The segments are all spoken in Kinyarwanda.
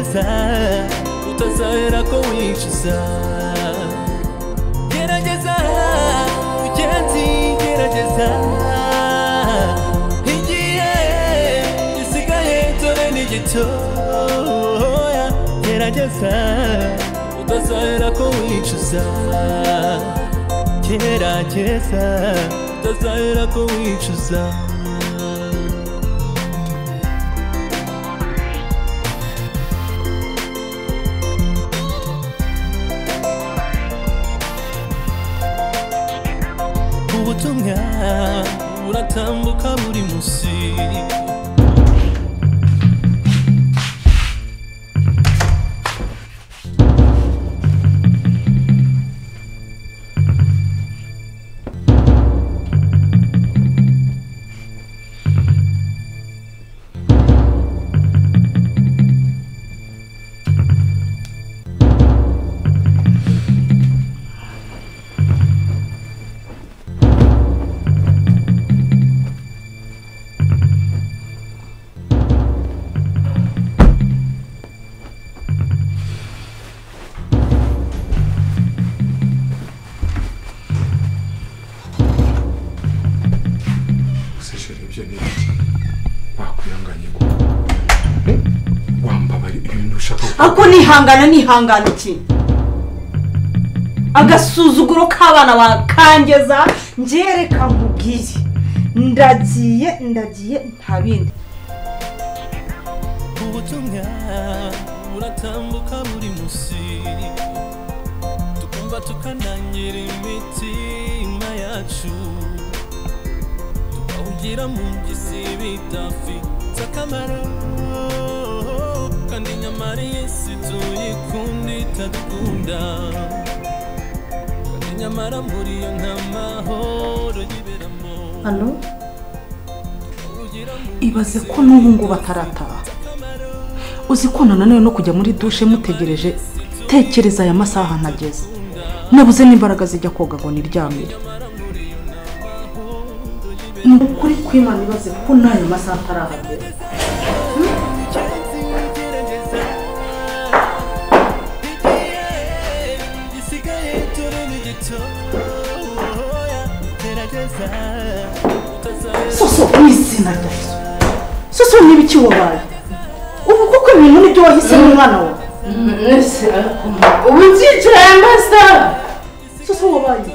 gerageza utazahera ko wicuza gerageza ugenzi gerageza igihe gisigaye dore ni gitoya gerageza utazahera ko wicuza gerageza utazahera ko wicuza ubutumwa buratambuka buri munsi ako nihangana iki agasuzuguro k'abana bakangeza ngereka nkubwiye ndagiye ntabindi ubutumwa buratambuka buri munsi tukumva tukanangira imitima yacu tukahugira mu ngisi bidafite akamaro kandi nyamara Yesu tuyikunda itadukunda kandi nyamara muri yo nta mahoro yiberamo hano ibaze ko n'ubu ngo batarataha uzi ko nananiwe no kujya muri dushe mutegereje tekereza aya masaha ntageze nabuze n'imbaraga zijya koga ngo niryamire ni ukuri kw'Imana ibaze ko n'ayo masaha atarahagera soso w'izina rya Yesu soso n'ibiki wabaye ubu kuko ibintu nibyo wahisemo umwana wawe ubu nzicaye amasaha soso wabaye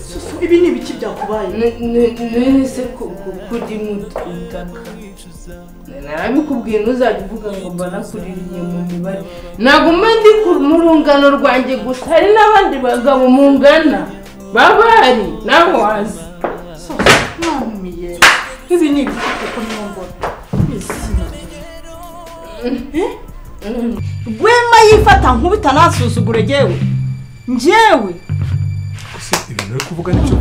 soso ibi ni ibiki byakubaye nese kuri mutaka narabikubwiye ntuzajya uvuga ngo mbona kuririye mu mibare ntabwo ndi mu rungano rwanjye gusa hari n'abandi bagabo mungana babari nawe wazi mwamiye ibi ni ibiki kuko niyo mbona Rwema yifata nkubita nasuzugure njyewe gusa ibintu uri kuvuga nicyo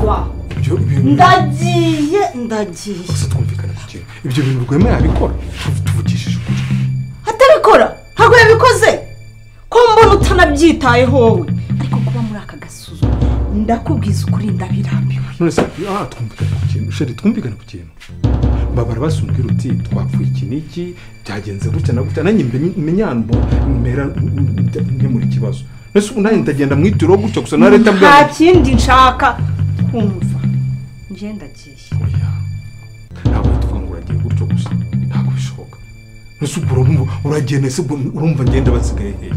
ibyo ndagiye gusa twumvikana ku kintu ibyo bintu Rwema yabikora tuvugishije ukuri atabikora ntabwo yabikoze ko mbona utanabyitayeho wowe ariko kuba muri aka gasuzuma ndakubwiza ukuri ndabirambiwe none se twumvikana ku kintu sheri twumvikana ku kintu babara basumbwira uti twapfuye iki niki byagenze gutya na gutya nanjye menyambo mera ndi muri kibazo nese ubu nanjye ndagenda mwitiro gutya gusa na leta mbere nta kindi nshaka kumva ngiye ndagiye ntabwo tuvuga ngo uragiye gutyo gusa ntabwo bishoboka nese uragiye nese urumva ngenda basigaye hehe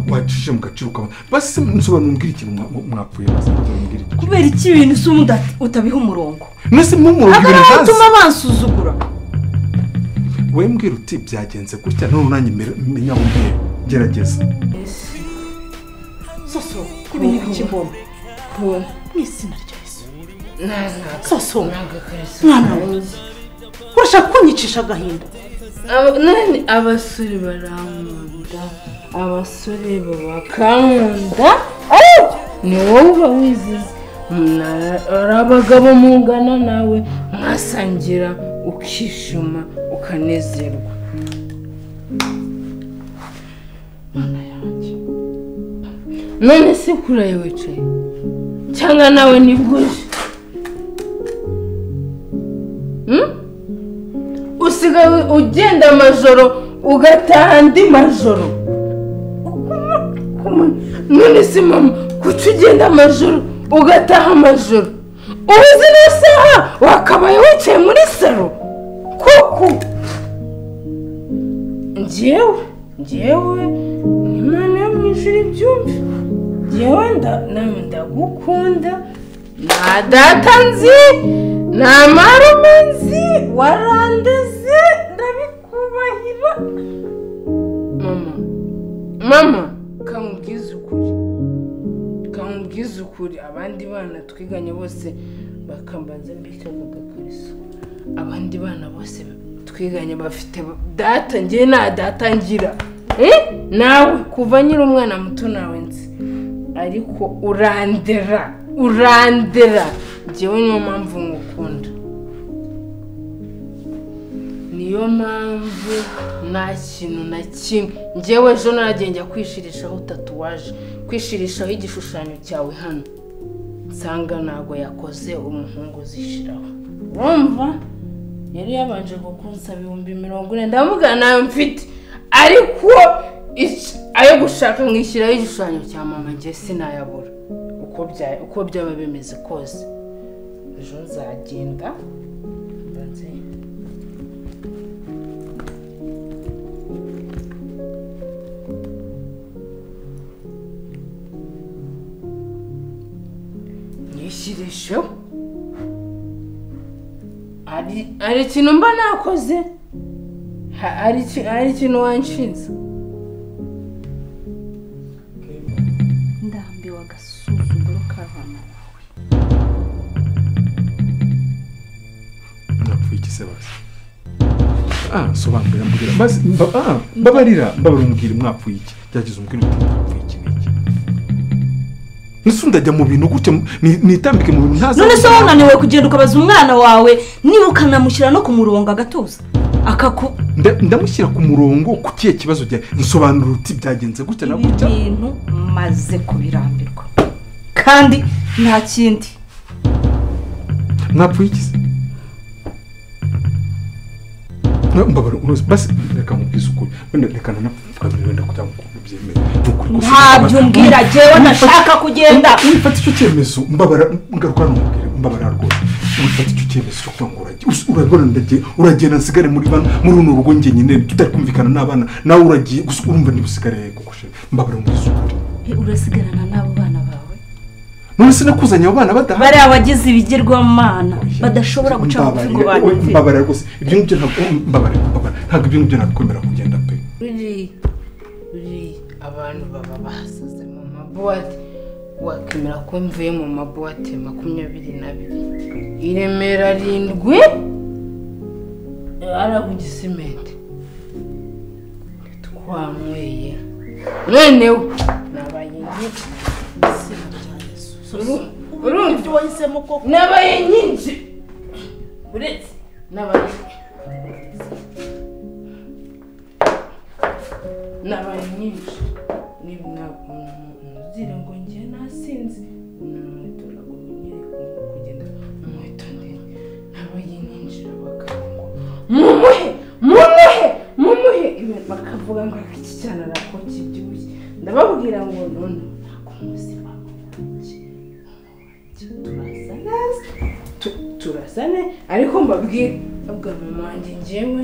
wacishe mu gaciro ukaba basi nsobanura umbwira ikintu mwapfuye basi mbwira iki kubera iki ibintu se umuntu utabiha umurongo nese mu murongo ibintu ntazi atuma bansuzugura we mbwira uti byagenze gutya none nanjye menya ngo gerageza soso ibintu bikibona n'izina rya Yesu soso mwana urashaka kunyicisha agahinda abasore barankunda abasore bakankunda ni wowe uba wizize ari abagabo mungana nawe mwasangira ukishima ukanezerwa mwana yanjye none se kuraye wicaye cyangwa nawe nibwo uje usigaye ugenda amajoro ugataha andi majoro none se mama kuki ugenda amajoro ugataha amajoro uzi n'isaha wakabaye wicaye muri salo kuko njyewe imana yo mu ijuru ibyumve njyewe ndagukunda nta data nzi nta marume nzi warandeze ndabikubahira mama kamubwiza ukuri abandi bana twiganye bose bakambanza mbikaga agakariso abandi bana bose twiganye bafite data njye nta data ngira nawe kuva nyiri umwana muto nawe nzi ariko urandera njyewe niyo mpamvu ngukunda niyo mpamvu nta kintu na kimwe njyewe ejo naragiye njya kwishirishaho tatuwaje kwishirishaho igishushanyo cyawe hano nsanga ntabwo yakoze umuhungu uzishiraho wumva yari yabanje kukunsaba 40,000 ndamubwira nayo mfite ariko ayo gushaka nkishyiraho igishushanyo cya mama njye sinayabura uko byaba bimeze kose ejo nzagenda mbanze nyishyirisheho hari ikintu mba nakoze hari ikintu wanshinze ndambiwe agasuzuguro k'abana bawe mwapfuye iki se basi sobanurira mbwira basi mbabarira umbwira mwapfuye iki byagize umbwira uti mwapfuye iki n'iki ndajya mu bintu gutya nitambike mu bintu ntazi none se wananiwe kugenda ukabaza umwana wawe niba ukanamushyira no ku murongo agatuza ndamushyira ku murongo kutiye kibazo cya nsobanura uti byagenze gutya na gutya ibintu maze kubirambirwa kandi nta kindi mwapfuye iki se mbabara basi reka mubwize ukuri wenda reka nanapfukamira wenda kugira ngo ubyemere ntabyo mbwira jewe nashaka kugenda wifata icyo cyemezo mbabara ngaruka n'umubwire mbabara rwose wifata icyo cyemezo cyo kugira ngo urabona uragenda nsigare muri runo rugo njye nyine tutari kumvikana n'abana nawe uragiye gusa urumva ntibusigare kugushe mbabara mubwize ukuri urasigarana n'abo bana bawe none sinakuzanye abo bana badahari bariya wagize ibigirwamana badashobora guca bugufi ngo banyumve mbabara rwose ibyo ngibyo mbabara ntabwo ibyo ngibyo nabikwemera kugenda pe uri abantu baba basaze mu mabuwate wakemera ko mvuye mu mabuwate 22 i Remera 7 ara ku gisimenti twanyweye noneho nabaye nyinshi urumva wahisemo koko nabaye nyinshi uretse nabaye nyinshi niba nuzire ngo njye nasinze n'umweto nagumenyere kugenda umweto ndende nabaye nyinshi abagabo mumuhe ibe bakavuga ngo iki cyana arako kibyibushye ndababwira ngo none nakumuzima turasane ariko mbabwire abwa mama wanjye njyewe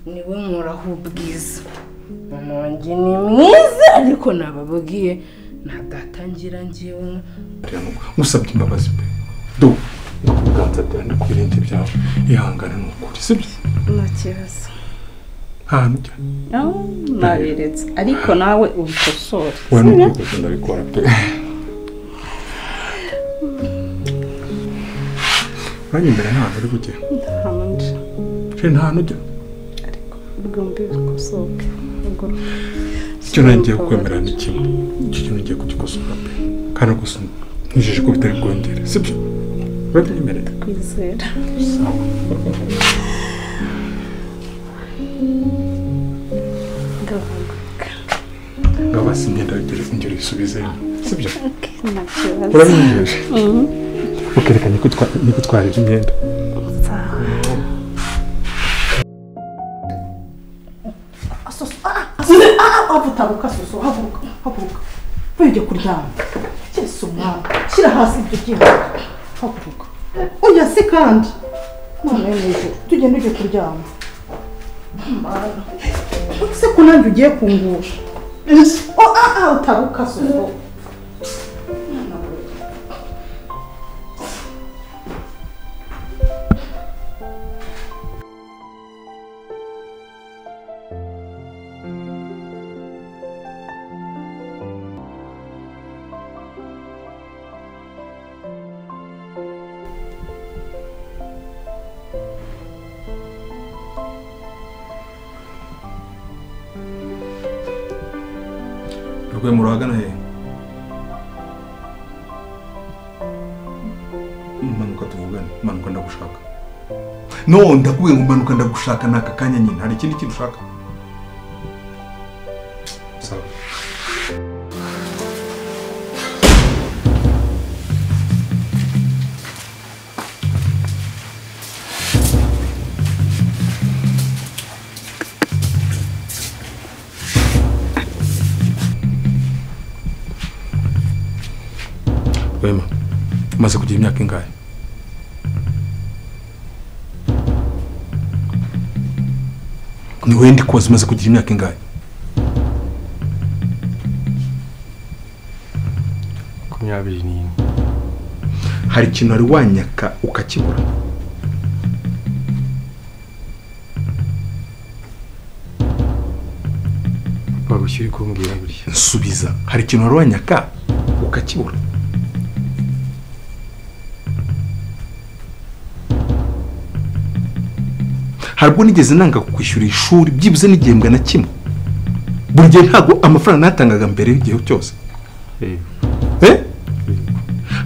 niwe nkoraho ubwiza mama wanjye ni mwiza ariko nababwiye nadatangira njyewe musabye imbabazi pe do ndakuganza cyane ku birenge byawe ihangana n'ukuri sibyo nta kibazo hanjye nabiretse ariko nawe ubikosore wano kwikoze ndabikora pe imbere nta hantu uri kujya nta hantu ujya ariko ubwumbi bikosoke icyo ngiye kwemera ni kimwe icyo kintu ngiye kugikosora pe kandi rwose nijije ko bitari bwongere sibyo urabyemerera kwizera ngaho basi imyenda ingero isubizeyo sibyo urabinyemeje ukerekanye ko twarira imyenda utaruka soso haguruka ujye kuryama Yesu mwana shyira hasi ibyo kintu haguruka oya se kandi none neza tugende ujye kuryama se kunanjye ugiye kungusha utaruka soso Rwe muragana he manuka tuvugane manuka ndagushaka no ndakubwiye ngo manuka ndagushaka naka kanya nyine hari ikindi kintu ushaka sawa Wema, umaze kugira imyaka ingahe? Ni wowe ndi kubaza umaze kugira imyaka ingahe? 21. Hari ikintu wari wanyaka ukakibura? Bagushyira kumbwira buriya. Nsubiza, hari ikintu wari wanyaka ukakibura? Harbo nigeze nanga kukwishyura ishuri byibuze n'igihembwa na kimwe. Buri gihe ntago amafaranga natangaga mbere y'igihe cyose.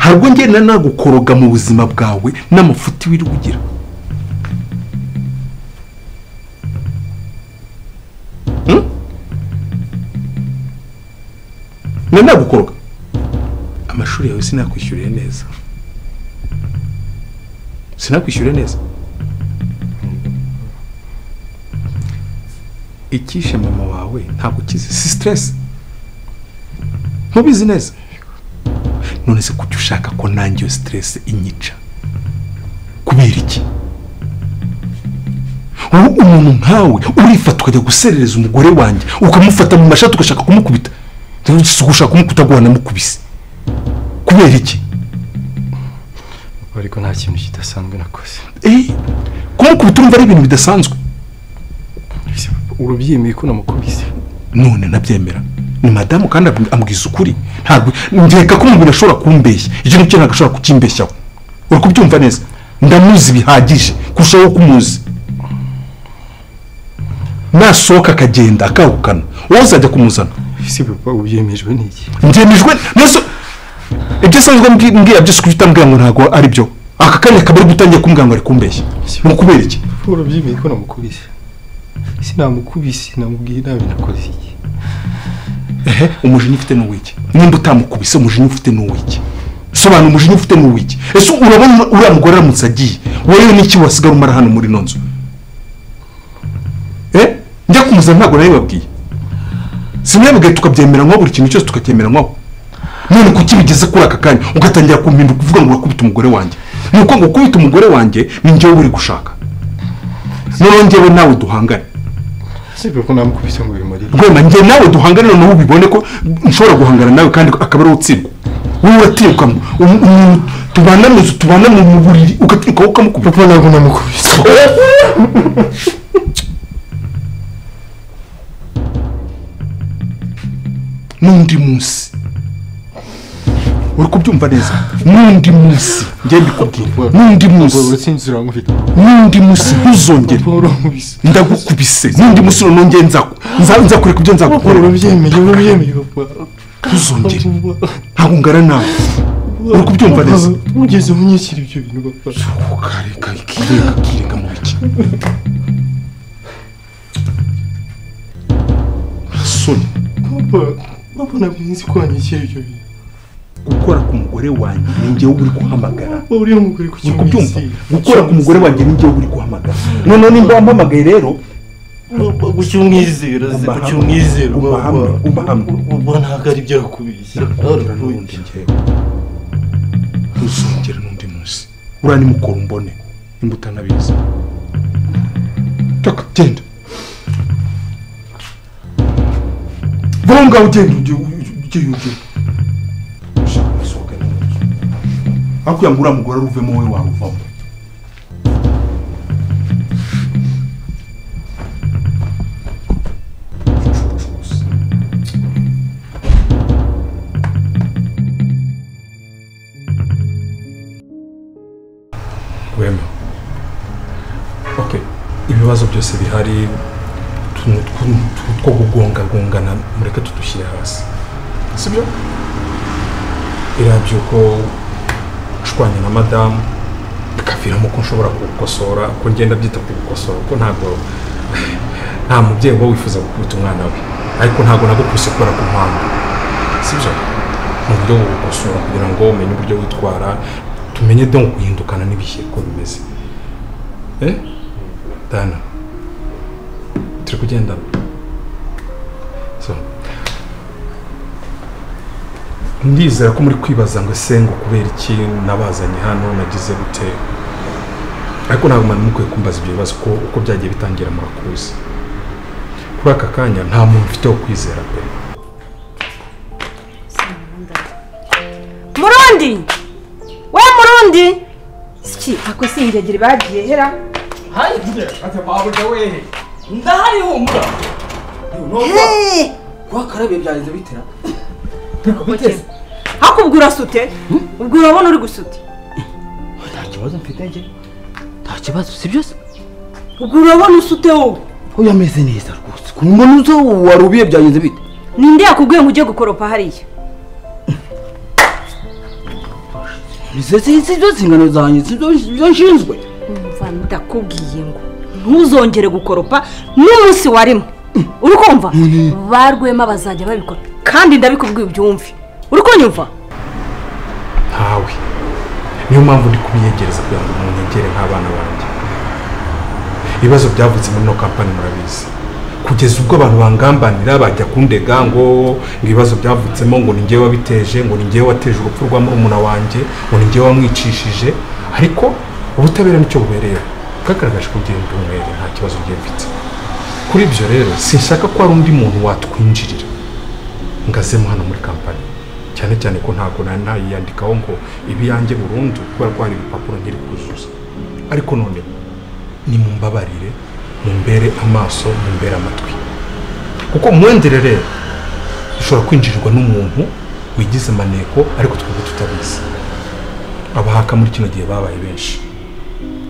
Harbo ngiye nagukoroga mu buzima bwawe n'amafuti wiri kugira. Nagukoroga. Amashuri yawe sinakwishyuriye neza. Sinakwishyuriye neza. Ikishe mama wawe ntabwo kize si stress ntubizi neza none se kuki ushaka ko nanjye stress inyica kubera iki umuntu nkawe urifata ukajya guserereza umugore wanjye ukamufata mu mashati ugashaka kumukubita ushaka kumukubita guhana mukubise kubera iki ariko nta kintu kidasanzwe nakoze kumukubita urumva ari ibintu bidasanzwe urubyimye ko namukubise none nabyemera ni madamu kandi ambwiza ukuri ntabwo ndeka ko umuntu ashobora kumbeshya icyo nicyo nagashobora kukimbeshyaho uri kubyumva neza ndamuzi bihagije kurushaho kumuzi nasohoka akagenda akahukana wowe uzajya kumuzana si papa ubyemejwe n'iki mbyemejwe nose ibyo sanzwe mbwira byose kubitambwira ngo ntago ari byo aka kanya kabari gutangiye kumbwira ngo ari kumbeshya ni kubera iki urubyimye ko namukubise sinamukubise namubwiye nabi nakoze iki umujinya ufite n'uwiki nimba utamukubise umujinya ufite n'uwiki sobanura umujinya ufite n'uwiki ese urabona uriya mugore aramutse agiye wowe n'iki wasigara umara hano muri nonzo njya kumuzana ntabwo nawe babwiye sinabwiye tukabyemera nko buri kintu cyose tukacyemera nko none kuki bigeze kuri aka kanya ugatangira kumpinduka kuvuga ngo urakubita umugore wanjye nuko ngo kubita umugore wanjye ni njyewe uri gushaka none njyewe nawe duhangane sibe ko namukubise ngo bimari rwema njye nawe duhangane noneho ubibone ko nshobora guhangana nawe kandi akaba ari utsirwa wowe uratiruka tubana mu buriri ugatiruka ukamukubita papa ntabwo namukubise n'undi munsi uri kubyumva neza n'undi munsi njye mbikubwira n'undi munsi ntuzongere ndagukubise n'undi munsi none njye nza kureka ibyo nzagukora urabyemeye papa ntuzongere ntabwo ngara nawe uri kubyumva neza ugeze unyishyira ibyo bintu papa kirenga mu biki soni papa ntabwo nzi ko wanyishyira ibyo bintu gukora ku mugore wanjye ni njyewe uri guhamagara uriya mugore ku cyumba gukora ku mugore wanjye ni njyewe uri guhamagara none nimba wampamagaye rero Kuki umwizera se kuki umwizera umahamwe ntabwo ari byo arakubeshya n'undi ngewe ntuzongere n'undi munsi uriya ni mukuru mbone nimba utanabizi taka genda vuba ngaho ugenda ujye ushaka gusohoka n'inzu aho kugira ngo uriya mugore aruvemo wowe waruvamo wema okay ibibazo byose bihari two kugongagongana mureke tudushyire hasi sibyo irabyo ko ushwanye na madamu bikaviramo ko nshobora kugukosora ko ngenda byita kugukosora ko nta mubyeyi uba wifuza gukubita umwana we ariko ntabwo nagukubise kubera ku mpamvu sibyo mu buryo bwo gukosora kugira ngo umenye uburyo witwara tumenye donc guhindukana n'ibihe ko bimeze Dana turi kugendana so ndizera ko muri kwibaza ngo sengo kubera iki nabazanye hano nagize gute ariko ntabwo mani mukwiye kumbaza ibyo bibazo uko byagiye bitangira murakuzi kuri aka kanya nta muntu ufite wo kwizera pe Murundi siki ako singegere bagiye hera hayi ate babuja we ndahari humura kwa karabe byagenze bitera hakubwira sute ubwo urabona uri gusute nta kibazo mfite nje nta kibazo si byose ubwo urabona usute wowe uyameze neza rwose kumbona uzo warubiye byagenze bite ninde yakubwiye ngo ujye gukoropa hariya si byo zingano zanjye si byo nshinzwe umva ndakubwiye ngo ntuzongere gukoropa n'umunsi warimo uri kumva barwema bazajya babikora kandi ndabikubwiye ubyumve uri kunyumva ntawe niyo mpamvu ndi kubiyegereza kugira ngo umuntu yegere nk'abana banjye ibibazo byavutse muri no kampani murabizi kugeza ubwo abantu bangambanira bajya kundega ngo ibibazo byavutsemo ngo ni ngewe wabiteje ngo ni ngewe wateje urupfu rwa murumuna wanjye ngo ni ngewe wamwicishije ariko ubutabera nicyo bubereye bwagaragaje ko ugenda umwere nta kibazo ugiye mfite kuri ibyo rero sinshaka ko hari undi muntu watwinjirira ngazemo hano muri kampani cyane cyane ko ntabwo nayiyandikaho ngo ibi yanjye burundu kubera ko hari ibipapuro nkiri kuzuza ariko none nimumbabarire mumbere amaso mumbere amatwi kuko mwendere rero ushobora kwinjirirwa n'umuntu wigize maneko ariko twebwe tutabizi abahaka muri kino gihe babaye benshi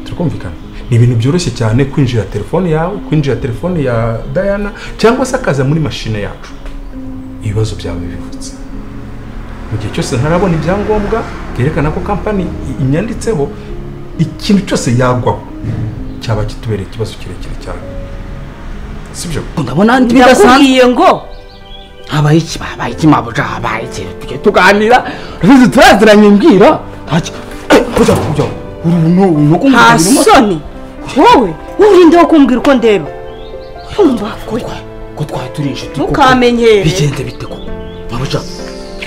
turakumvikana ni ibintu byoroshye cyane kwinjira telefone yawe kwinjira telefone ya Diana cyangwa se akaza muri mashine yacu ibibazo byawe bivutse mu gihe cyose ntarabona ibyangombwa byerekana ko kampani inyanditseho ikintu cyose yagwaho cyaba kitubereye ikibazo kirekire cyane sibyo ndabona bidasanzwe ngo habaye iki mabuja habaye iki tujye tuganira ruzi turaziranye mbwira kujya uruno nta soni wowe urinde wo kumbwira uko ndeba ko twari turishe ntukamenyere bigenze bite ko mabuja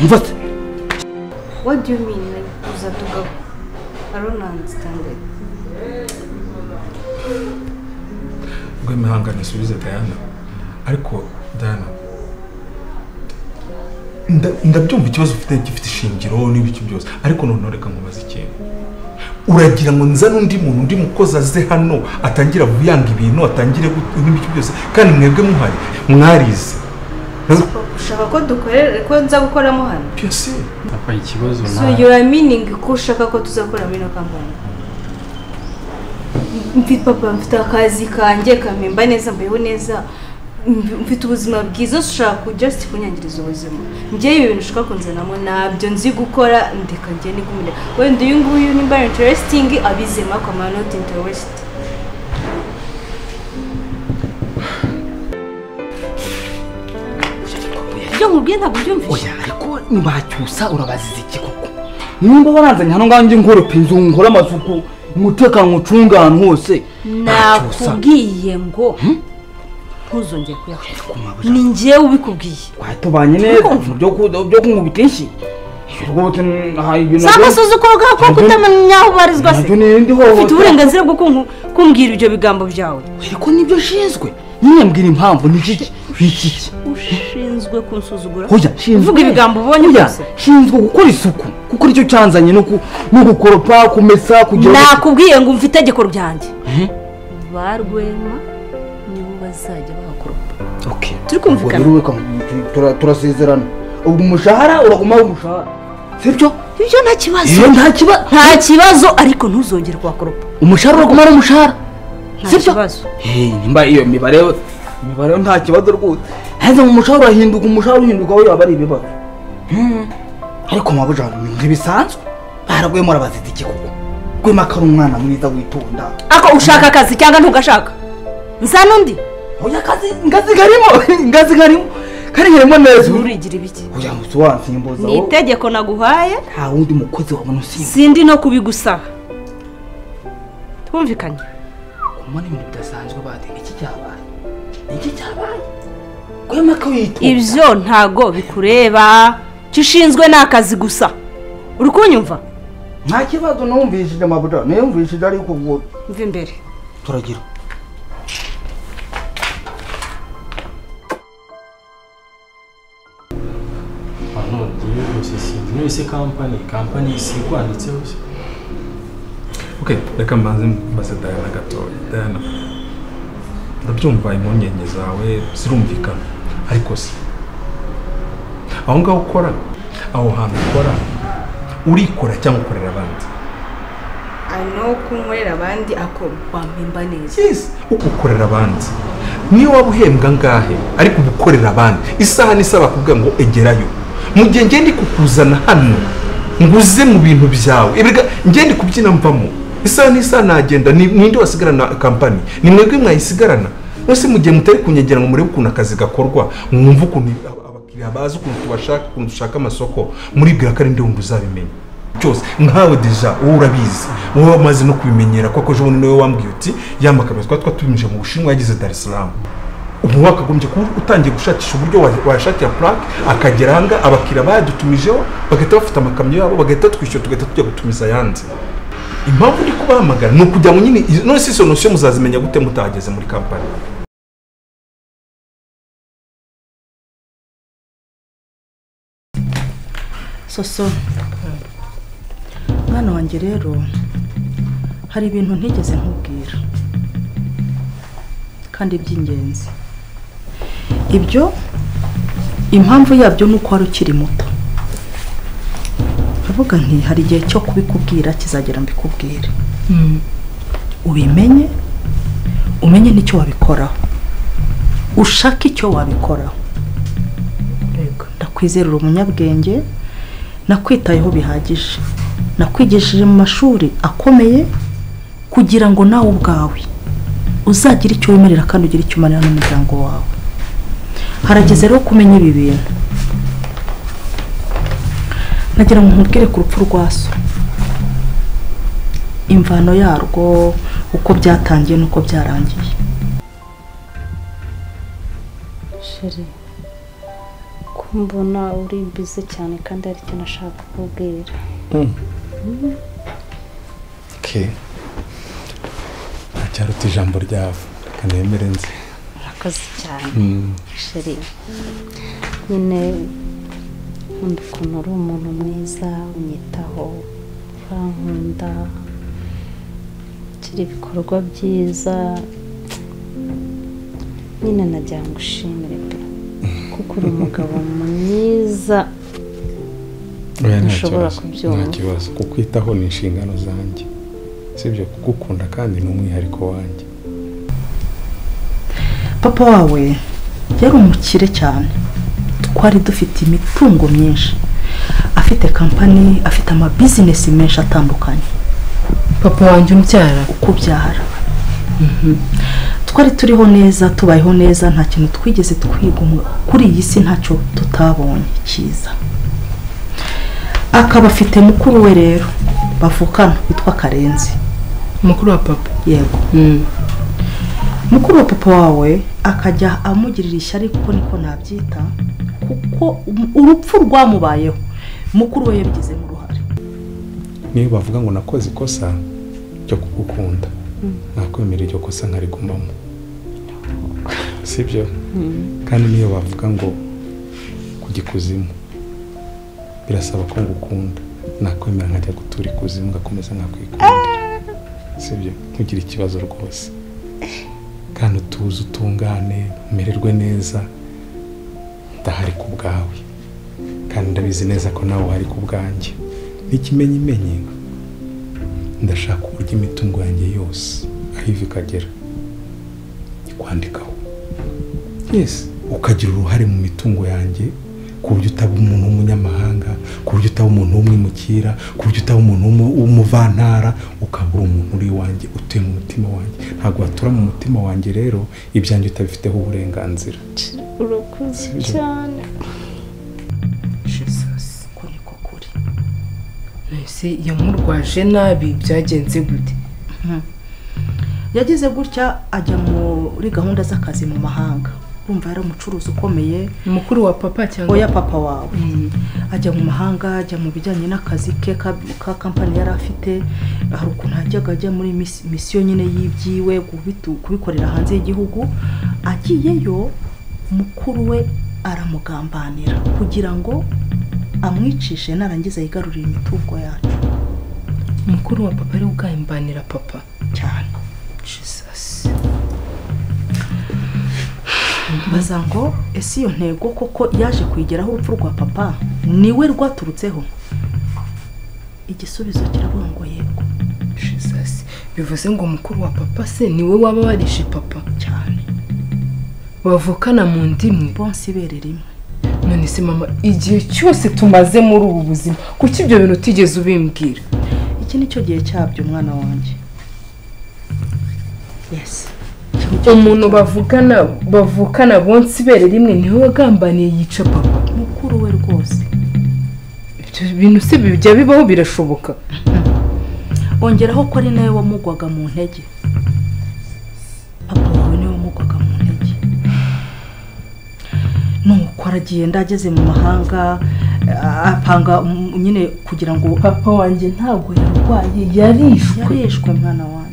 mfate What do you mean like uza tugabo? I don't understand it. Gwemehanga nisubize Diana ariko Diana ndabyumva ikibazo ufite gifite ishingiro n'ibiki byose ariko none reka nkubaza ikintu uragira ngo nza n'undi muntu undi mukozi aze hano atangira kuyanga ibintu atangire n'ibiki byose kandi mwebwe muhari mwarize ushaka ko dukorera ko nza gukoramo hano byose apa ikibazo so you are meaning ko ushaka ko tuzakora muri no kampani mfite papa mfite akazi kanjye kamemba neza mbayeho neza mfite ubuzima bwiza ushaka just kunyangiriza ubuzima njye ibi bintu ushaka kunzanamo nabyo nzi gukora ndeka njye nigumire wenda uyu nguyu nimba interesting abizema ko I'm not interested ibyo nkubwiye ntabwo byumvise oya ariko nibacyusa urabaziza iki koko nimba waranzanye hano nganje nkoropa inzu nkora amasuku umutekano ucunga ahantu hose nakubwiye ngo ntuzongere kuyakora ni njyewe ubikubwiye tubanye neza byo kunkubita inshyi si agasuzuguro kako kutamenya aho ubarizwa se ufite uburenganzira bwo kumbwira ibyo bigambo byawe ariko nibyo nshinzwe nyine mbwira impamvu ni iki ushinzwe kunsuzugura nshinzwe uvuga ibigambo ubonye byose nshinzwe gukora isuku kuko nicyo cyanzanye no gukoropa kumesa kugira nakubwiye ngo umve itegeko ryanjye ba Rwema nibo bazajya bahakoropa turi kumvikana turasezerana ubwo umushahara uragumaho umushahara sibyo ibyo nta kibazo ariko ntuzongere kuhakoropa umushahara uragumaho umushahara sibyo nimba iyo mibare nta kibazo rwose heza mu mushahara uhinduka aho yaba ari ibibazo ariko mabuja ntibisanzwe baragwemo arabazita iki kuko Rwema ko ari umwana mwiza witonda ako ushaka akazi cyangwa ntugashaka nsa n'undi oya akazi ngazi karimo karimo neza urigira ibiki oya musobansimboza ni itegeko naguhaye nta wundi mukozi wabona usimba sindi no kubigusaba twumvikanye kumana ibintu bidasanzwe bade iki cyabaye Rwema ko yitonda ibyo ntago bikureba icyo ushinzwe ni akazi gusa uri kunyumva nta kibazo numvishije mabuja numvishije ariko ubwo mva imbere turagira none kampani si kwanditseho se reka mbanze mbaze Diana gatoya Diana ndabyumva impungenge zawe zirumvikana ariko se aho ngaho ukora aho hantu ukora urikora cyangwa ukorera abandi ano kunkorera abandi ako wampemba neza ukorera abandi niyo waba uhembwa ngahe ariko ukorera abandi isaha n'isaba kuvuga ngo egerayo mu gihe ngende kukuzana hano nguze mu bintu byawe ngende kubyina mvamo isaha n'isa nagenda ninde wasigarana kampani ni mwebwe mwayisigarana nose mu gihe mutari kunyegera ngo murebe ukuntu akazi gakorwa mwumva ukuntu abakiriya bazi ukuntu tubashaka ukuntu dushaka amasoko muri bwira ko ari ndi wumva uzabimenya cyose nkawe deja wowe urabizi wowe wamaze no kubimenyera kuko ejo bundi niwe wambwiye uti yamakamera twatubimije mu Bushinwa yagize Dar es Salaam ubu wakagombye kuba utangiye gushakisha uburyo washakira plaque akagera hanga abakiriya badutumijeho bagahita bafite amakamyo yabo bagahita twishyura tugahita tujya gutumiza ayandi impamvu ndi kubahamagara ni ukugira ngo nyine none si solution muzazimenya gute mutageze muri kampani soso mwana wanjye rero hari ibintu ntigeze nkubwira kandi by'ingenzi ibyo impamvu yabyo ni uko wari ukiri muto ndavuga nti hari igihe cyo kubikubwira kizagera mbikubwire ubimenye umenye n'icyo wabikoraho ushaka icyo wabikoraho ndakwizera uri umunyabwenge nakwitayeho bihagije nakwigishije mu mashuri akomeye kugira ngo nawe ubwawe uzagire icyo wemerera kandi ugire icyo umarira n'umuryango wawe harageze rero kumenya ibi bintu nagira ngo nkubwire ku rupfu rwa so imvano yarwo uko byatangiye n'uko byarangiye sheri kumbona uri bize cyane kandi ari cyo nashaka kukubwira ntacyaruta ijambo ryawe reka nemere nzi urakoze cyane sheri nyine nkunda ukuntu uri umuntu mwiza unyitaho urankunda ugira ibikorwa byiza nyine nagira ngo ushimire pe kuko uri umugabo mwiza ntushobora kubyumva nta kibazo kukwitaho ni inshingano zanjye sibyo kugukunda kandi ni umwihariko wanjye papa wawe yari umukire cyane twari dufite imitungo myinshi afite kampani afite amabizinesi menshi atandukanye papa wanjye umubyara ukubyara twari turiho neza tubayeho neza nta kintu twigeze twigomwa kuri iyi si ntacyo tutabonye cyiza akaba afite mukuru we rero bavukana witwa Karenzi mukuru wa papa yego mukuru wa papa wawe akajya amugirira ishyari kuko niko nabyita kuko urupfu rwamubayeho mukuru we yabigizemo uruhare. niyo bavuga ngo nakoze ikosa cyo kugukunda nakwemera iryo kosa nkarigumamo sibyo kandi niyo bavuga ngo kugikuzimu birasaba ko ngukunda nakwemera nkajya gutura ikuzimu ngakomeza nkakwikunda sibyo ntugira ikibazo rwose kandi utuze utungane umererwe neza ndahari ku bwawe kandi ndabizi neza ko nawe uhari ku bwanjye n'ikimenyimenyi ndashaka uburyo imitungo yanjye yose aho iva ikagera ikwandikaho ukagira uruhare mu mitungo yanjye ku buryo utaba umuntu w'umunyamahanga ku buryo utaba umuntu w'umwimukira ku buryo utaba umuntu w'umuvantara ukaba uri umuntu uri iwanjye utuye mu mutima wanjye ntabwo watura mu mutima wanjye rero ibyanjye utabifiteho uburenganzira. urakoze cyane Jesus ko niko kuri nese yamurwaje nabi byagenze gute? Yagize gutya ajya muri gahunda z'akazi mu mahanga urumva yari umucuruzi ukomeye. Mukuru wa papa cyangwa oya papa wawe ajya mu mahanga ajya mu bijyanye n'akazi ke ka kampani yari afite hari ukuntu hajyaga ajya muri misiyo nyine y'ibyiwe kubikorera hanze y'igihugu. Agiyeyo mukuru we aramugambanira kugira ngo amwicishe narangiza yigarurira imitungo yacu. Mukuru wa papa ari ugambanira papa cyane. Jesus baza ngo ese iyo ntego koko yaje kwigeraho urupfu rwa papa niwe rwaturutseho? Igisubizo kiravuga ngo yego. Jesus bivuze ngo mukuru wa papa se niwe waba warishe papa cyane bavukana mu ndimwe bonse ibere rimwe. None se mama igihe cyose tumaze muri ubu buzima kuki ibyo bintu utigeze ubimbwira? Iki nicyo gihe cyabyo mwana wanjye. Yes umuntu bavukana bonse ibere rimwe niwe wagambaniye yica papa mukuru we rwose. Ibyo bintu se bijya bibaho birashoboka? Ongeraho ko ari nawe wamugwaga mu ntege. Papa wawe niwe wamugwaga mu ntege. Nuko aragiye ndageze mu mahanga apanga nyine kugira ngo papa wanjye ntabwo yarwaye yarishwe mwana wanjye.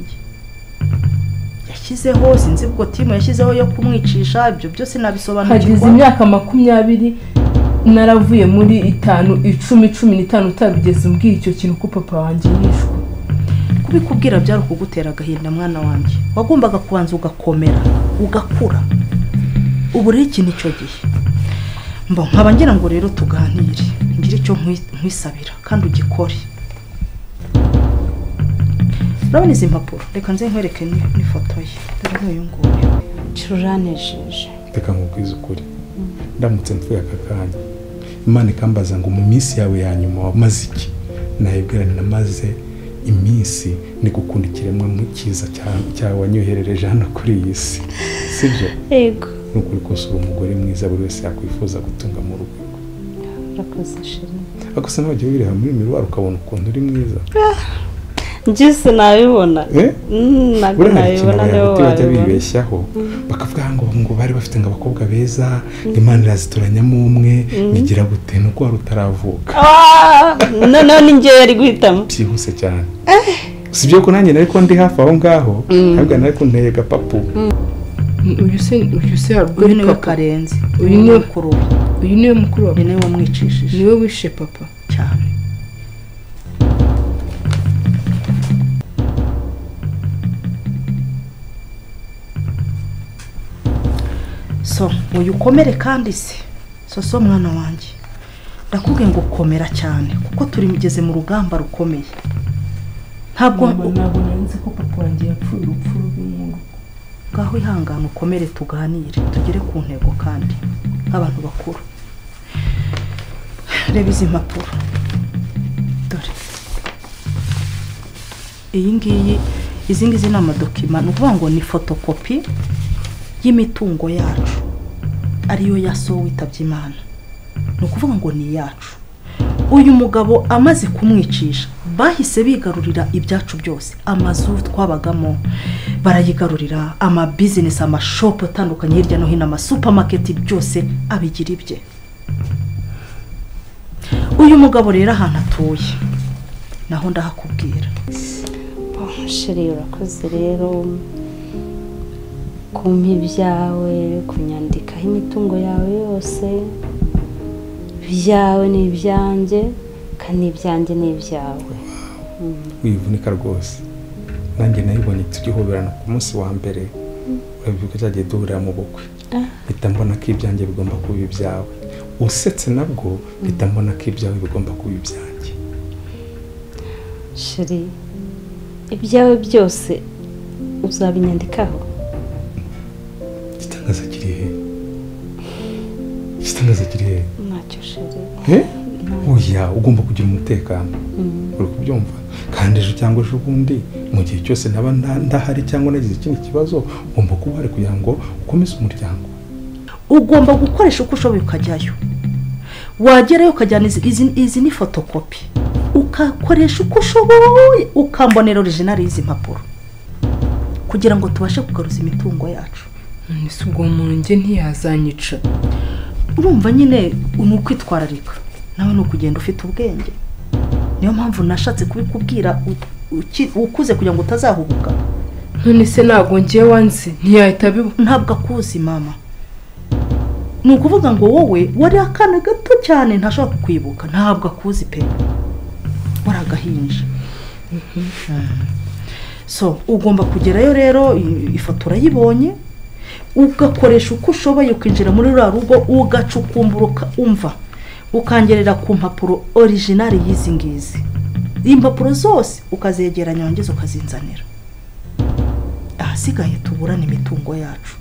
Yashyizeho sinzi ubwo timu yashyizeho yo kumwicisha ibyo byose nabisobanukirwa. Hagize imyaka 20 naravuye muri 5 10 15 utabigeze umbwira icyo kintu ko papa wanjye yishwe. Kubikubwira byari kugutera agahinda mwana wanjye. Wagombaga kubanza ugakomera ugakura. Ubu rero iki nicyo gihe nkaba ngira ngo rero tuganire ngire icyo nkwisabira kandi ugikore. Urabona izi mpapuro reka nze nkwereke n'ifoto ye. Dore uyu nguyu kiranejeje. Reka nkubwize ukuri ndamutse mvuye aka kanya Imana ikambaza ngo mu minsi yawe ya nyuma wamaze iki nayibwira namaze iminsi ni gukunda ikiremwa mu cyiza cyawe wanyoherereje hano kuri iyi si sibyo? Yego nukuri kose uri umugore mwiza buri wese yakwifuza gutunga mu rugo. urakoze sheri. Agusa nabagiye wireba muri miruwari ukabona ukuntu uri mwiza. Njye nabibona. Ntabwo nabibona niyo bajya bibeshyaho bakavuga ngo bari bafite ngo abakobwa beza Imana irazitoranyamo umwe nigira gute nuko wari utaravuka. None njye yari guhitamo byihuse cyane. Sibyo ko nanjye nariko ndi hafi aho ngaho ntabwo nariko nteye gapapu. Uyu se arwaye niwe Karenzi. Uyu niwe mukuru. Uyu niwe mukuru wawe niwe wamwicishije. Niwe wishe papa cyane. So uyu ukomere kandi se so mwana wanjye ndakubwiye ngo komera cyane kuko turi mugeze mu rugamba rukomeye. Ntabwo nanze ko papa wanjye yapfuye urupfu rw'umuntu. Ngaho ihangana ukomere tuganire tugere ku ntego kandi nk'abantu bakuru. Reba izi mpapuro dore izi ngizi ni amadokima ni ukuvuga ngo ni fotokopi y'imitungo yacu ariyo yasohowe witabye Imana. Ni ukuvuga ngo ni yacu uyu mugabo amaze kumwicisha bahise bigarurira ibyacu byose, amazu twabagamo barayigarurira, amabizinesi, amashopu atandukanye hirya no hino, amasupamaketi, byose abigira ibye. uyu mugabo rero ahantu atuye naho ndahakubwira. sheri urakoze rero kumpa ibyawe, kunyandikaho imitungo yawe yose. ibyawe ni ibyanjye kandi ibyanjye ni ibyawe. wivunika rwose, nanjye nayibonye tugihoberana ku munsi wa mbere, urabivuga cyagiye duhurira mu bukwe, mpita mbona ko ibyanjye bigomba kuba ibyawe, usetse nabwo mpita mbona ko ibyawe bigomba kuba ibyanjye. sheri ibyawe byose uzabinyandikaho. igitangaza kiri he? igitangaza kiri he? ntacyo sheri. oya, ugomba kugira umutekano, uri kubyumva? kandi ejo cyangwa ejo bundi mu gihe cyose naba ndahari cyangwa nagize ikindi kibazo, ugomba kuba uhari kugira ngo ukomeze umuryango. ugomba gukoresha uko ushoboye ukajyayo, wagerayo ukajyana izi ni fotokopi, ukakoresha uko ushoboye ukambonera original y'izi mpapuro kugira ngo tubashe kugaruza imitungo yacu. nise ubwo umuntu nge ntiyazanyica. urumva nyine ni ukwitwararika, nawe ni ukugenda ufite ubwenge. niyo mpamvu nashatse kubikubwira ukuze kugira ngo utazahubuka. none se ntabwo ngewe wanze ntiyahita biba. ntabwo akuzi mama, ni ukuvuga ngo wowe wari akana gato cyane ntashobora kukwibuka, ntabwo akuzi pe, wari agahinja. so ugomba kugerayo rero, ifoto urayibonye, ugakoresha uko ushoboye, ukinjira muri ruriya rugo ugacukumbura umva, ukangerera ku mpapuro original y'izi ngizi, impapuro zose ukazegeranya wongeza ukazinzanira. ahasigaye tuburane imitungo yacu.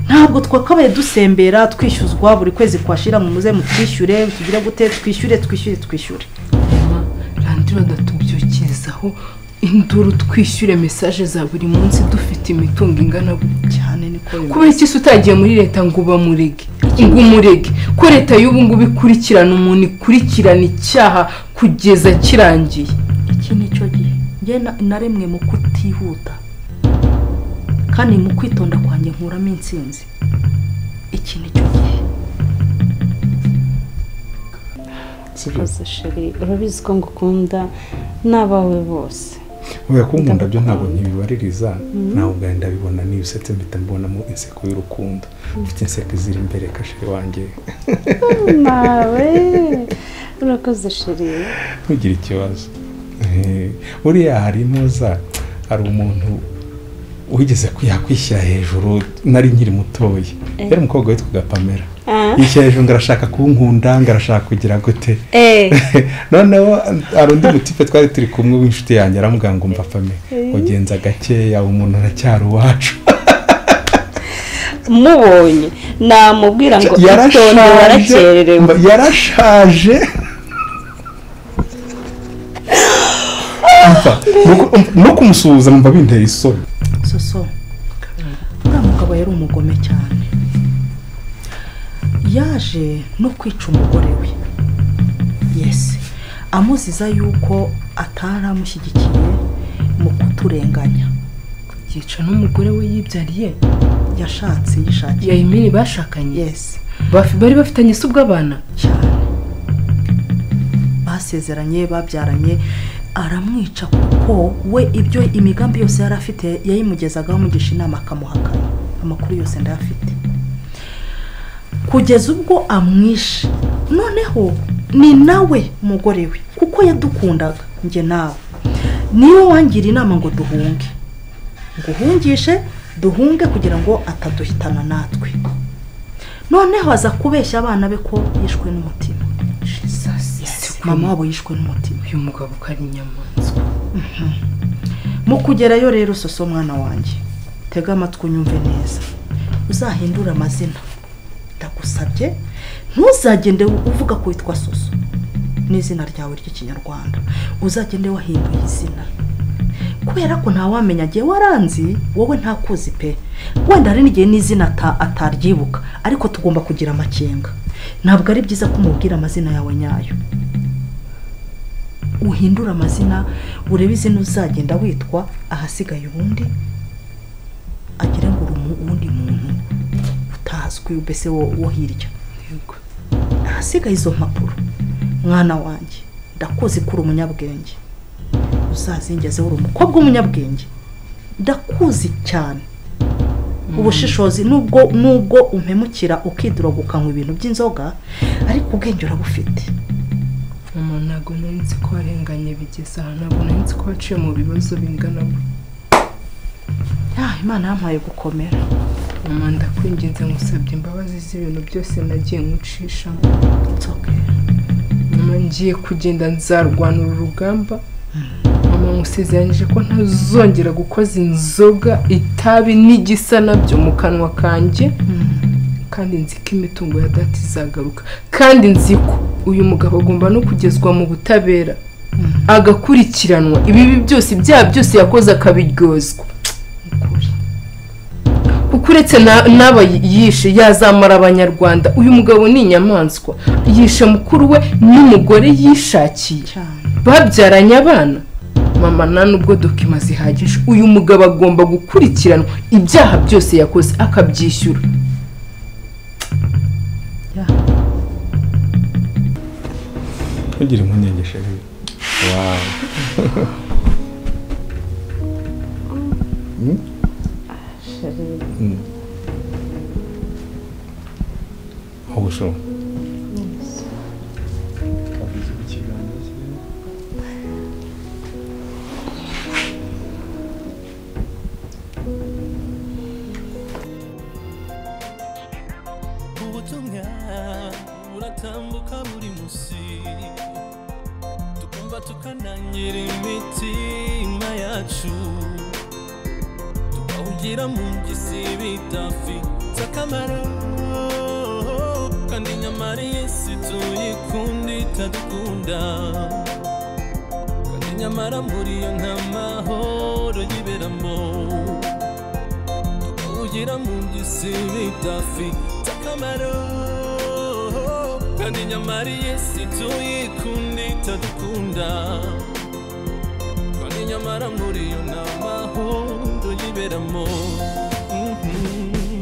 ntabwo twakabaye dusembera twishyuzwa buri kwezi kwashira mu muze mutwishyure, tugira gute twishyure. randiro datubyukizaho induru, twishyure message za buri munsi dufite imitungo ingana cyane. niko kubera iki se utagiye muri leta ngo ubamurege, ngo umurege ko leta y'ubu ngubu ikurikirana umuntu, ikurikirana icyaha kugeza kirangiye. iki nicyo gihe nge naremwe mu kutihuta kandi mu kwitonda kwanjye nkuramo intsinzi. iki nicyo gihe. Sikoze sheri, urabizi ko ngukunda n'abawe bose. oya, kunkunda byo ntabwo ntibibaririza, nawe ubwawe ndabibona, niyo usetse mpita mbonamo inseko y'urukundo, ufite inseko ziri imbere kasheri wanjye. nawe urakoze sheri, ntugire ikibazo. uriya hari intuza, hari umuntu wigeze yakwishyira hejuru, nari nkiri mutoya, yari umukobwa witwaga Pamela. yishyira hejuru ngo arashaka kunkunda, ngo arashaka kugira gute. noneho hari undi mutipe twari turi kumwe w'inshuti yanjye, aramubwira ngo mva Pamela, ugenza gakeya, umuntu aracyari uwacu. mubonye namubwira ngo itonde warakererewe. yarashaje. no kumusuhuza numva binteye isoni. soso uriya mugabo yari umugome cyane, yaje no kwica umugore we. yes, amuziza yuko ataramushyigikiye mu kuturenganya. yica n'umugore we yibyariye, yishakiye. yayimini bashakanye. yes, bari bafitanye se ubw'abana cyane, basezeranye, babyaranye. aramwica kuko we ibyo imigambi yose yari afite yayimugezagaho, mugisha inama akamuhakana. amakuru yose ndayafite kugeza ubwo amwishe. noneho ni nawe umugore we, kuko yadukundaga njye nawe, niwe wangira inama ngo duhunge, nguhungishe duhunge kugira ngo ataduhitana natwe. noneho aza kubeshya abana be ko yishwe n'umutima. mama wabo yishwe n'umutima. uyu mugabo ko ari inyamaswa. mu kugerayo rero soso mwana wanjye, tega amatwi unyumve neza, uzahindura amazina, ndagusabye. ntuzagende uvuga ko witwa soso n'izina ryawe ry'ikinyarwanda, uzagende wahinduye izina, kubera ko ntawamenya agiye waranzi wowe ntakuzi pe. wenda hari n'igihe n'izina ataryibuka, ariko tugomba kugira amakenga. ntabwo ari byiza ko umubwira amazina yawe nyayo. uhindura amazina urebe izina uzagenda witwa ahasigaye ubundi agire ngo uri uwundi muntu utazwi mbese wo hirya ahasigaye izo mpapuro mwana wanjye ndakuzi kuri umunyabwenge uzazingeze uri umukobwa w'umunyabwenge ndakuzi cyane ubushishozi nubwo umpemukira ukidura gukanywa ibintu by'inzoga ariko ubwenge urabufite mama ntabwo nzi ko warenganye bigeze aha ntabwo nzi ko waciye mu bibazo bingana Imana yampaye gukomera mama ndakwinginze ngusabye imbabazi z'ibintu byose nagiye nkucishamo mama ngiye kugenda nzarwanura urugamba mama musezeranyije ko ntazongera gukoza inzoga itabi n'igisa nabyo mu kanwa kanjye kandi nzi ko imitungo ya data izagaruka kandi nzi ko uyu mugabo agomba no kugezwa mu butabera agakurikiranwa ibibi byose ibyaha byose yakoze akabiryozwa kuko uretse n'aba yishe yazamara abanyarwanda uyu mugabo ni inyamaswa yishe mukuru we n'umugore yishakiye babyaranye abana mama nta nubwo dokima zihagije uyu mugabo agomba gukurikiranwa ibyaha byose yakoze akabyishyura ntugire impungenge sheri wawe aho ushobora ubutumwa buratambuka buri munsi tukumva tukanangira imitima yacu tukawugira mu ngisi bidafite akamaro kandi nyamara isi tuyikunda itadukunda kandi nyamara muri yo nta mahoro yiberamo tukawugira mu ngisi bidafite akamaro kandi nyamara isi tuyikunda itadukunda kandi nyamara muri yo nta mahoro yiberamo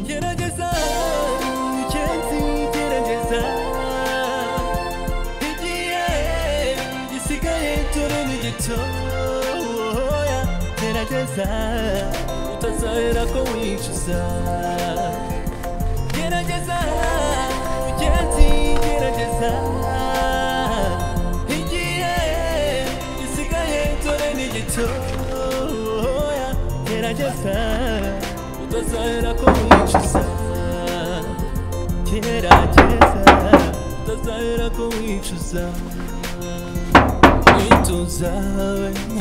gerageza ugenzi gerageza igihe gisigaye turi ni gitoya gerageza utazahera ko wicuza gerageza ugenzi gerageza igihe gisigaye turi ni gitoya gerageza utazahera ko wicuza gerageza utazahera ko wicuza wituza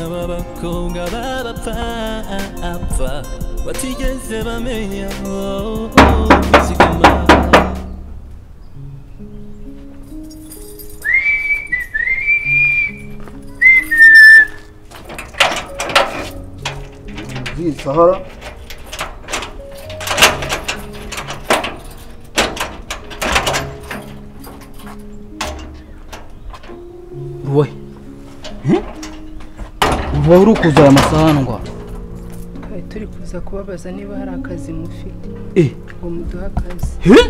aba bakobwa b'abapfapfa batigeze bamenya kwizigama Sahara Ruwe Ruwe uri kuza aya masahani ngo kandi turi kuza kubabaza niba hari akazi mufite ngo muduhe akazi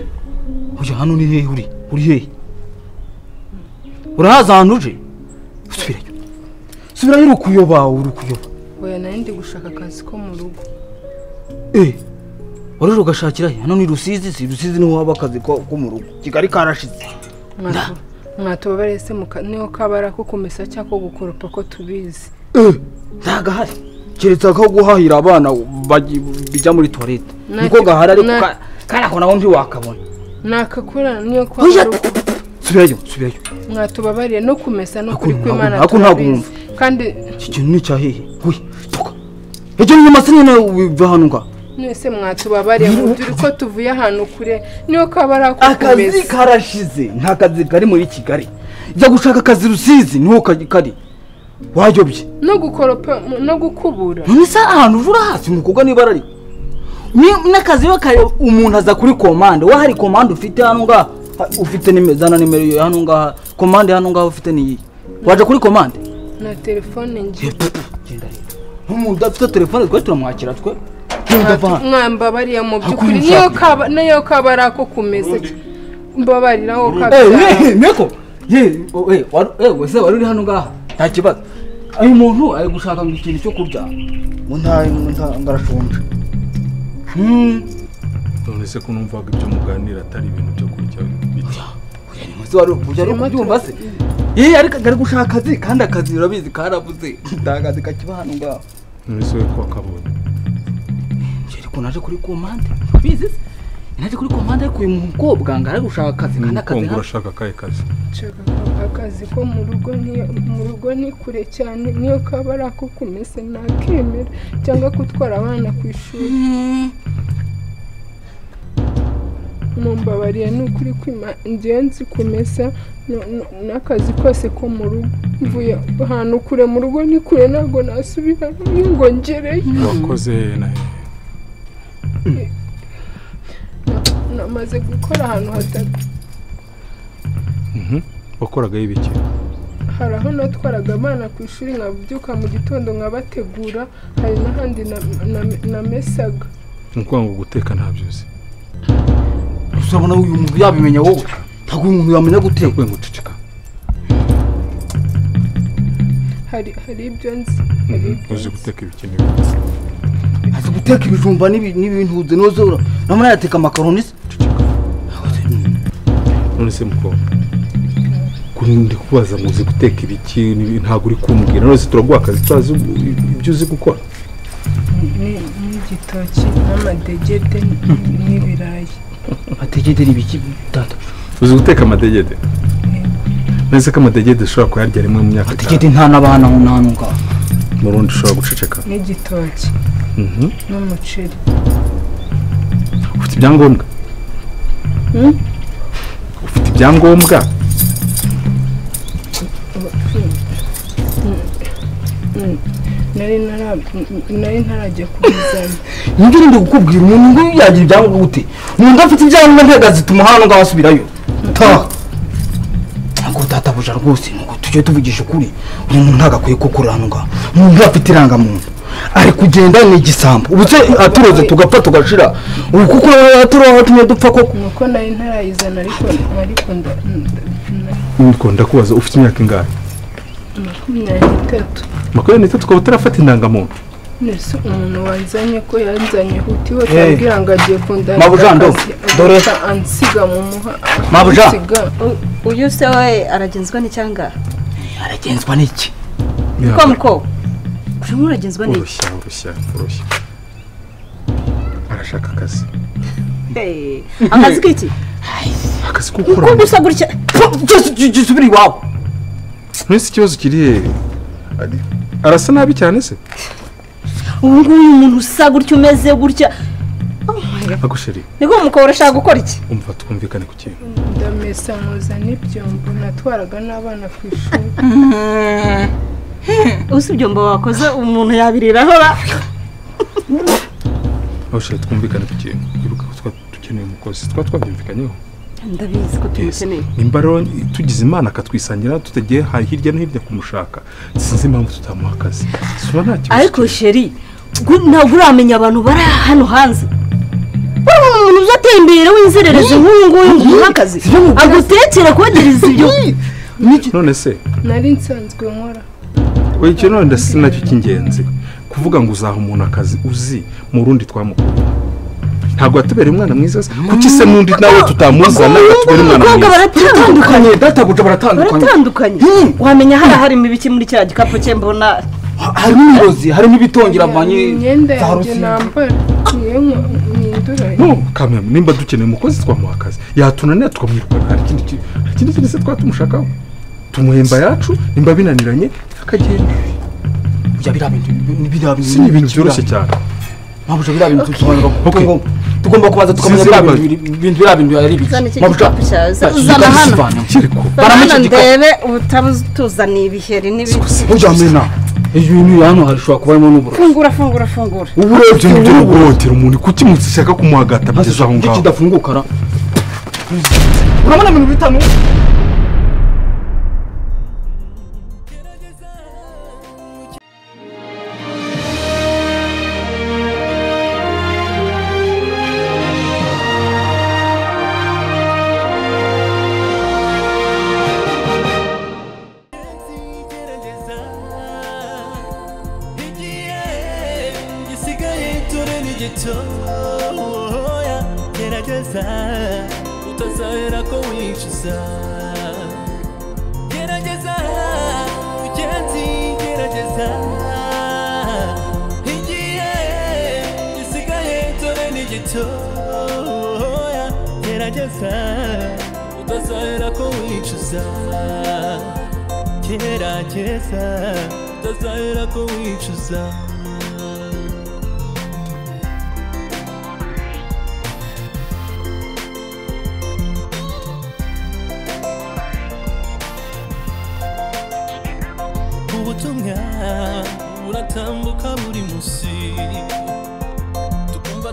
uyu hano ni hehe uri hehe urahaza ahantu uje subirayo uri kuyoba oya nari ndi gushaka akazi ko mu rugo wari ugashakira he hano ni Rusizi niho haba akazi ko mu rugo Kigali karashize mwatubabare se niho kabara ko kumesa cyangwa gukoropa ko tubizi ntagahari keretse ko guhahira abana bijya muri toilette niko gahari ariko karako nawo ntiwakabona nakakura niyo kwa subirayo mwatubabariye no kumesa no kuri kwimana ako ntagumva kandi ikintu ni cyahehe tuka ejo ni masine biva hano nga nese mwatubabariye turi ko tuvuye ahantu kure niyo kabara ko akazi karashize nta kazi kari muri Kigali jya gushaka akazi Rusizi niho kari wajobye no gukoropa no gukubura nisa ahantu ujura hasi mukoga nibarari ni nakazi bakare umuntu aza kuri commande wa hari commande ufite hano nga ufite nimezana nimero hano nga commande hano nga ufite ni waje kuri commande na telefone ngira genda rero nk'umuntu udafite telefone twe turamwakira twe mwambabariye mu by'ukuri niyo kaba ari ako kumeze mbabariraho neko wese wari uri hano ngaha nta kibazo uyu muntu ari gushaka ikintu cyo kurya ngo ngarashonje none se ko numvaga ibyo muganira atari ibintu byo kurya wari kubyumva se ariko ari gushaka akazi kandi akazi urabizi karabuze nta kazi kakiba hano ngaho none se we ko wakabonye ariko naje kuri komande ubizi se naje kuri komande ariko uyu mukobwa ngo ari gushaka akazi kandi akazi urashaka akahe kazi nshaka akazi ko mu rugo ni kure cyane niyo kaba ari ako kumesa nakemera cyangwa gutwara abana ku ishuri mumbabariye ni ukuri ngiye nzi kumesa n'akazi kose ko mu rugo mvuye ahantu kure mu rugo ni kure ntabwo nasubira ngo ngereyo wakoze namaze gukora ahantu hatatu wakoragaho ibiki hari aho natwaraga abana ku ishuri nkabyuka mu gitondo nkabategura hari n'ahandi namesaga ni ukuvuga ngo guteka ntabyo uzi urabona uyu muntu yabimenya wowe ntabwo uyu muntu yamenya guteka ngo uceceka hari ibyo nzi uzi guteka ibiki azi guteka ibijumba n'ibintu uzi n'uzura namwe yateka makaroni se none se mukobwa ndi kubaza ngo uzi guteka ibiki ntabwo uri kumbwira none se turaguha akazi turazi ibyo uzi gukora n'igitoki n'amadegede n'ibirayi amadegede n'ibiki data uzi guteka amadegede nese ko amadegede ushobora kuyarya rimwe mu myaka amadegede nta n'abana ngaho mu rundi ushobora guceceka n'igitoki n'umuceri ufite ibyangombwa ufite ibyangombwa nari ntarajya kubizana nibyo ndi gukubwira umuntu ngo yagira ibyangombwa gute umuntu afite ibyangombwa ntega zituma hano ngaho asubirayo taha ntabwo databuja rwose nuko tujye tuvugisha ukuri uyu muntu ntabwo akwiye gukora hano ngaho umuntu afite irangamuntu ari kugenda ni igisambo ubu se aturoze tugapfa tugashira ubu kuko aturoho tumwe dupfa koko nuko nari ntarayizana ariko ndakubaza ufite imyaka ingahe 23 23 ukaba utarafata indangamuntu nese umuntu wanzanye ko yanzanye hutiwe tambwira ngo agiye kundana mabujando dore ansiga mu muha mabuja uyu se we aragenzwa n'icyanga aragenzwa n'iki ko muko urimo uragenzwa n'iki urushya arashaka akazi akazi k'iki akazi ko gukora ko gusa gutya gisubira iwawe nese ikibazo kiri arasa nabi cyane se ubu nguyu umuntu usa gutya umeze gutya agusheri niko umukobwa urashaka gukora iki umva twumvikane ku kintu ndamesa muza n'ibyombo natwaraga n'abana ku ishuri usi ibyombo wakoze umuntu yabiriraho agusheri twumvikane ku kintu ibuka ko dukeneye umukozi twabyumvikanyeho ndabizi ko tumukeneye nimba rero tugize imana akatwisangira tutagiye hirya no hirya kumushaka sinzi impamvu tutamuha akazi ariko sheri ntabwo uramenya abantu bari hano hanze umuntu uza atembera w'inzererezi nk'uyu nguyu ngo umuhe akazi agutekera kubagereza ibyo none se nari nsanzwe nkora oya icyo none ndasi nacyo cy'ingenzi kuvuga ngo uzaha umuntu akazi uzi mu rundi twamukuye ntabwo watubera umwana mwiza se kuki se n'undi nawe tutamuzana atubera umwana mwiza baratandukanye databuja baratandukanye wamenya harimo ibiki muri cya gikapu cye mbona harimo imirozi harimo ibitongera amanye imyenda yanjye nambara niyo nkinduranye kamera nimba dukeneye umukozi twamuha akazi yatunanira tukamwirukana hari ikindi se twatumushakaho tumuhemba yacu nimba binaniranye akagenda si ni ibintu byoroshye cyane mabuja bira bintu tugomba kubaza tukamenya bira bintu ari biki mabuja uzana hano ndebe utabuzituzaniye ibiheri n'ibiki ujamena ibintu hano harishobora kuba harimo n'uburo fungura uburebye n'ibyo guhotera umuntu kuki mushaka kumuhagata bigeze aho ngaho kidafungukara urabona ibintu bitanu gerageza utazahera ko wicuza gerageza mugenzi gerageza igihe gisigaye dore ni gitoya gerageza utazahera ko wicuza gerageza utazahera ko wicuza ubutumwa buratambuka buri munsi tukumva